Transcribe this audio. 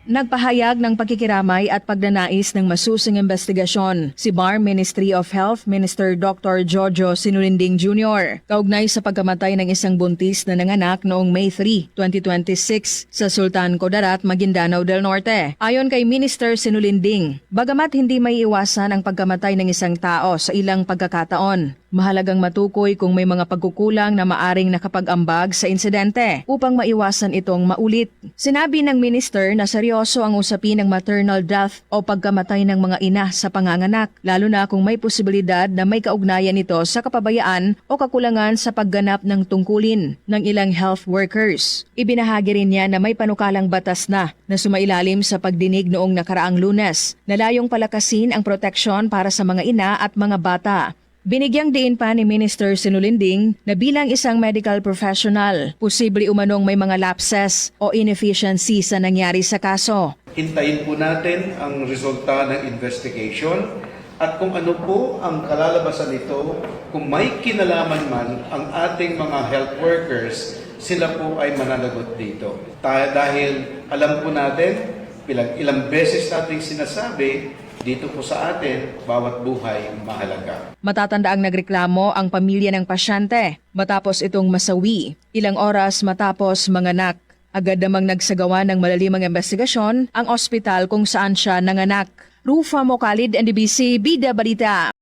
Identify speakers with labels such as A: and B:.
A: Nagpahayag ng pagkikiramay at pagnanais ng masusing investigasyon si Bar Ministry of Health Minister Dr. Jojo Sinulinding Jr. kaugnay sa pagkamatay ng isang buntis na nanganak noong May 3, 2026 sa Sultan Kudarat, Maguindanao del Norte. Ayon kay Minister Sinulinding, bagamat hindi may iwasan ang pagkamatay ng isang tao sa ilang pagkakataon, mahalagang matukoy kung may mga pagkukulang na maaring nakapag-ambag sa insidente upang maiwasan itong maulit. Sinabi ng minister na seryoso ang usapin ng maternal death o pagkamatay ng mga ina sa panganganak, lalo na kung may posibilidad na may kaugnayan ito sa kapabayaan o kakulangan sa pagganap ng tungkulin ng ilang health workers. Ibinahagi rin niya na may panukalang batas na sumailalim sa pagdinig noong nakaraang Lunes na layong palakasin ang proteksyon para sa mga ina at mga bata. Binigyang diin pa ni Minister Sinulinding na bilang isang medical professional, posible umanong may mga lapses o inefficiency sa nangyari sa kaso.
B: Hintayin po natin ang resulta ng investigation at kung ano po ang kalalabasan nito, kung may kinalaman man ang ating mga health workers, sila po ay mananagot dito. Dahil alam po natin, ilang beses nating sinasabi, dito po sa atin, bawat buhay mahalaga.
A: Matatandaang nagreklamo ang pamilya ng pasyente matapos itong masawi. Ilang oras matapos manganak, agad namang nagsagawa ng malalimang investigasyon ang ospital kung saan siya nanganak. Rufa Mocalid, NDBC, Bida Balita.